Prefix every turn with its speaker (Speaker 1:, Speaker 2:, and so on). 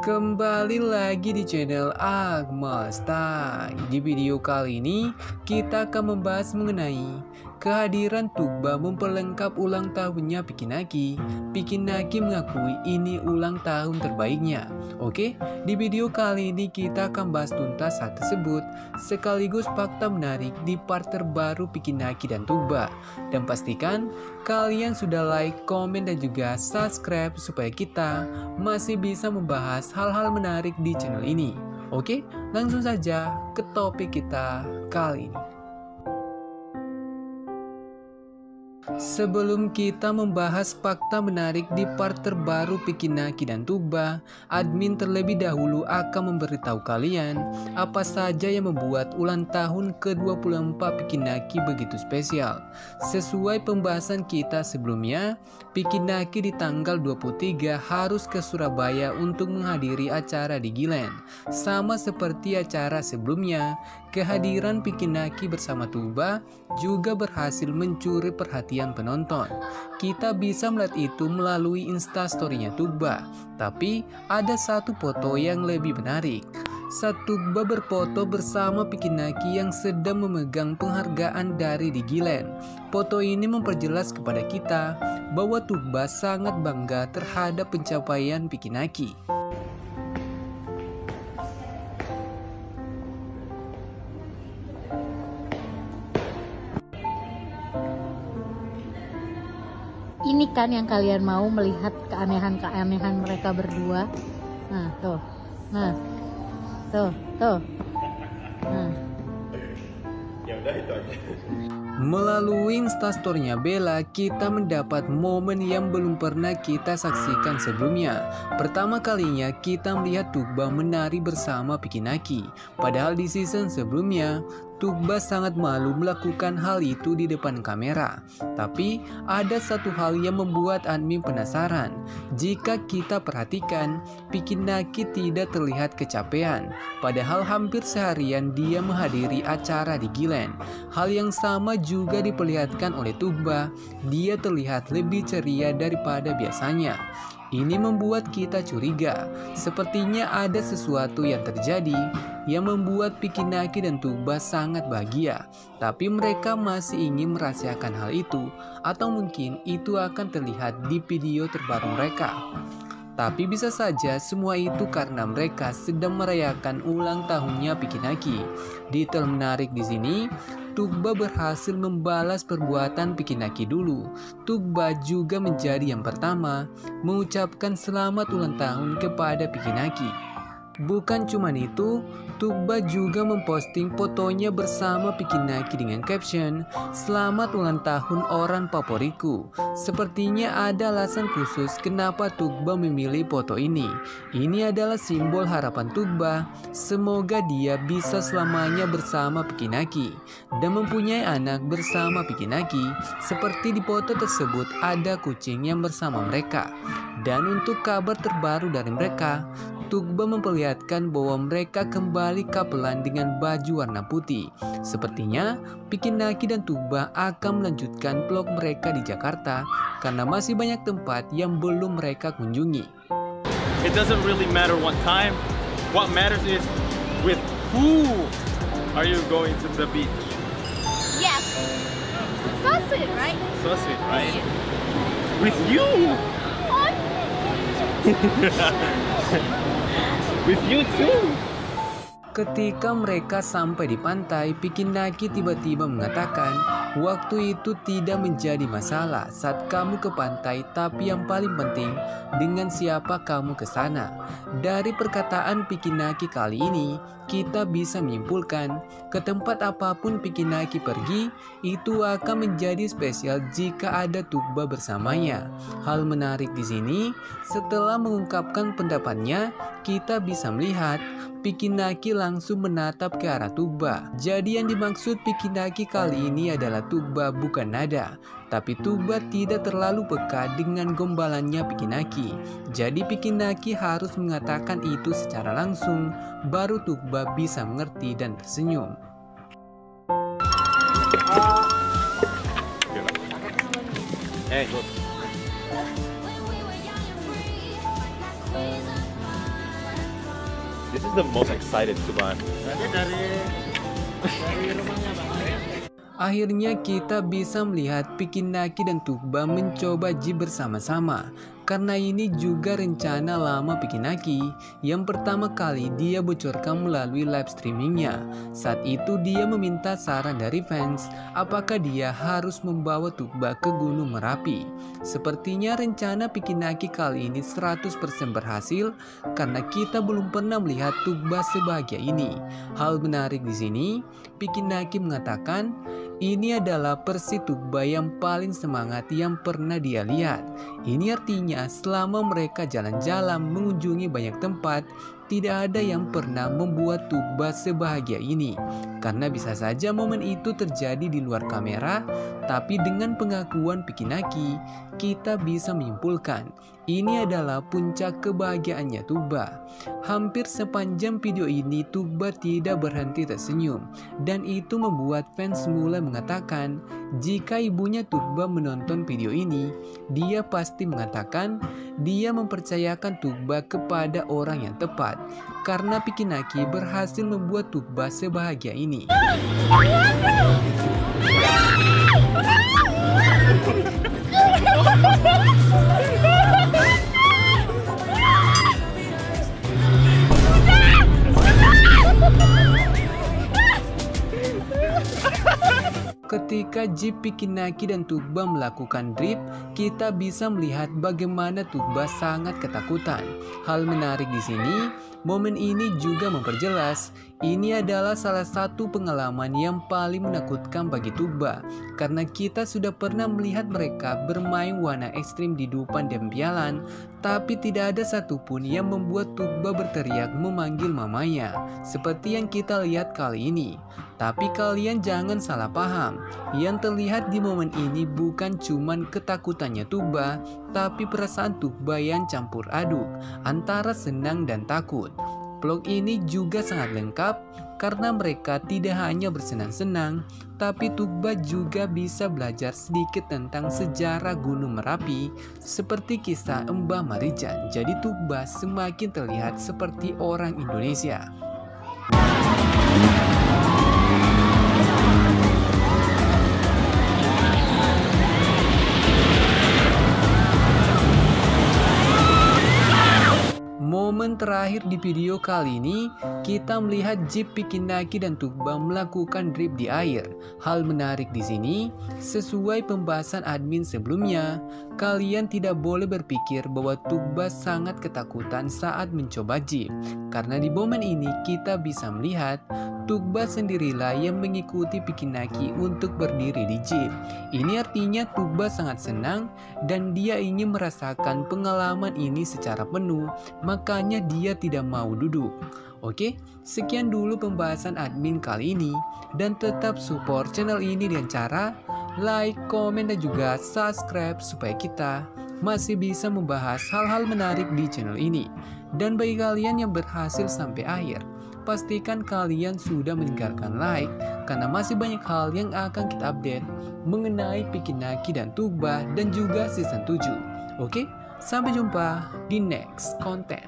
Speaker 1: Kembali lagi di channel Agmas Tai. Di video kali ini kita akan membahas mengenai kehadiran Tugba memperlengkap ulang tahunnya Pikinaki. Pikinaki mengakui ini ulang tahun terbaiknya. Oke, di video kali ini kita akan bahas tuntas hal tersebut sekaligus fakta menarik di part terbaru Pikinaki dan Tugba. Dan pastikan kalian sudah like, komen, dan juga subscribe supaya kita masih bisa membahas hal-hal menarik di channel ini. Oke, langsung saja ke topik kita kali ini. Sebelum kita membahas fakta menarik di part terbaru Pikinaki dan Tugba, admin terlebih dahulu akan memberitahu kalian apa saja yang membuat ulang tahun ke-24 Pikinaki begitu spesial. Sesuai pembahasan kita sebelumnya, Pikinaki di tanggal 23 harus ke Surabaya untuk menghadiri acara di Gilen. Sama seperti acara sebelumnya, kehadiran Pikinaki bersama Tugba juga berhasil mencuri perhatian penonton. Kita bisa melihat itu melalui instastory-nya Tugba. Tapi ada satu foto yang lebih menarik. Saat Tugba berfoto bersama Pikinaki yang sedang memegang penghargaan dari di Gilen. Foto ini memperjelas kepada kita bahwa Tugba sangat bangga terhadap pencapaian Pikinaki.
Speaker 2: Ini kan yang kalian mau melihat keanehan-keanehan mereka berdua. Nah, tuh. Nah. Tuh. Nah.
Speaker 3: Ya udah itu aja.
Speaker 1: Melalui instastory-nya Bella, kita mendapat momen yang belum pernah kita saksikan sebelumnya. Pertama kalinya kita melihat Tugba menari bersama Pikinaki. Padahal di season sebelumnya, Tugba sangat malu melakukan hal itu di depan kamera. Tapi ada satu hal yang membuat admin penasaran. Jika kita perhatikan, Pikinaki tidak terlihat kecapean. Padahal hampir seharian dia menghadiri acara di Gilen. Hal yang sama juga diperlihatkan oleh Tugba. Dia terlihat lebih ceria daripada biasanya. Ini membuat kita curiga, sepertinya ada sesuatu yang terjadi yang membuat Pikinaki dan Tugba sangat bahagia. Tapi mereka masih ingin merahasiakan hal itu, atau mungkin itu akan terlihat di video terbaru mereka. Tapi bisa saja semua itu karena mereka sedang merayakan ulang tahunnya Pikinaki. Detail menarik di sini, Tugba berhasil membalas perbuatan Pikinaki dulu. Tugba juga menjadi yang pertama mengucapkan selamat ulang tahun kepada Pikinaki. Bukan cuma itu, Tugba juga memposting fotonya bersama Pikinaki dengan caption, "Selamat ulang tahun orang favoritku." Sepertinya ada alasan khusus kenapa Tugba memilih foto ini. Ini adalah simbol harapan Tugba. Semoga dia bisa selamanya bersama Pikinaki dan mempunyai anak bersama Pikinaki. Seperti di foto tersebut ada kucing yang bersama mereka. Dan untuk kabar terbaru dari mereka, Tugba memperlihatkan bahwa mereka kembali kapelan dengan baju warna putih. Sepertinya Pikinaki dan Tugba akan melanjutkan vlog mereka di Jakarta karena masih banyak tempat yang belum mereka kunjungi.
Speaker 3: It doesn't really matter what time. What matters is with who are you going to the beach?
Speaker 4: Yes. So sweet, right?
Speaker 3: So sweet, right? With you. With you too.
Speaker 1: Ketika mereka sampai di pantai, Pikinaki tiba-tiba mengatakan, "Waktu itu tidak menjadi masalah saat kamu ke pantai, tapi yang paling penting dengan siapa kamu ke sana." Dari perkataan Pikinaki kali ini, kita bisa menyimpulkan ke tempat apapun Pikinaki pergi, itu akan menjadi spesial jika ada Tugba bersamanya. Hal menarik di sini, setelah mengungkapkan pendapatnya, kita bisa melihat Pikinaki langsung menatap ke arah Tugba. Jadi yang dimaksud Pikinaki kali ini adalah Tugba, bukan nada. Tapi Tugba tidak terlalu peka dengan gombalannya Pikinaki. Jadi Pikinaki harus mengatakan itu secara langsung, baru Tugba bisa mengerti dan tersenyum.
Speaker 3: Hey, look. This is the most excited Tuban.
Speaker 1: Akhirnya kita bisa melihat Pikinaki dan Tugba mencoba jeep bersama-sama. Karena ini juga rencana lama Pikinaki yang pertama kali dia bocorkan melalui live streamingnya. Saat itu dia meminta saran dari fans apakah dia harus membawa Tugba ke Gunung Merapi. Sepertinya rencana Pikinaki kali ini 100% berhasil karena kita belum pernah melihat Tugba sebahagia ini. Hal menarik di sini, Pikinaki mengatakan ini adalah versi Tugba yang paling semangat yang pernah dia lihat. Ini artinya selama mereka jalan-jalan mengunjungi banyak tempat, tidak ada yang pernah membuat Tugba sebahagia ini. Karena bisa saja momen itu terjadi di luar kamera, tapi dengan pengakuan Pikinaki, kita bisa menyimpulkan ini adalah puncak kebahagiaannya Tugba. Hampir sepanjang video ini Tugba tidak berhenti tersenyum, dan itu membuat fans mulai mengatakan jika ibunya Tugba menonton video ini, dia pasti mengatakan dia mempercayakan Tugba kepada orang yang tepat karena Pikinaki berhasil membuat Tugba sebahagia ini. Ketika jeep Pikinaki dan Tugba melakukan drift, kita bisa melihat bagaimana Tugba sangat ketakutan. Hal menarik di sini, momen ini juga memperjelas ini adalah salah satu pengalaman yang paling menakutkan bagi Tugba karena kita sudah pernah melihat mereka bermain warna ekstrim di depan Dempialan, tapi tidak ada satupun yang membuat Tugba berteriak memanggil mamanya seperti yang kita lihat kali ini. Tapi kalian jangan salah paham, yang terlihat di momen ini bukan cuman ketakutannya Tugba, tapi perasaan Tugba yang campur aduk antara senang dan takut. Vlog ini juga sangat lengkap karena mereka tidak hanya bersenang-senang, tapi Tugba juga bisa belajar sedikit tentang sejarah Gunung Merapi seperti kisah Mbah Marijan. Jadi Tugba semakin terlihat seperti orang Indonesia. Momen terakhir di video kali ini, kita melihat jeep Pikinaki dan Tugba melakukan drift di air. Hal menarik di sini, sesuai pembahasan admin sebelumnya, kalian tidak boleh berpikir bahwa Tugba sangat ketakutan saat mencoba jeep. Karena di momen ini kita bisa melihat Tugba sendirilah yang mengikuti Pikinaki untuk berdiri di jeep. Ini artinya Tugba sangat senang dan dia ingin merasakan pengalaman ini secara penuh, makanya dia tidak mau duduk. Oke, sekian dulu pembahasan admin kali ini, dan tetap support channel ini dengan cara like, komen, dan juga subscribe supaya kita masih bisa membahas hal-hal menarik di channel ini. Dan bagi kalian yang berhasil sampai akhir, pastikan kalian sudah meninggalkan like karena masih banyak hal yang akan kita update mengenai Pikinaki dan Tugba dan juga season 7. Oke, sampai jumpa di next konten.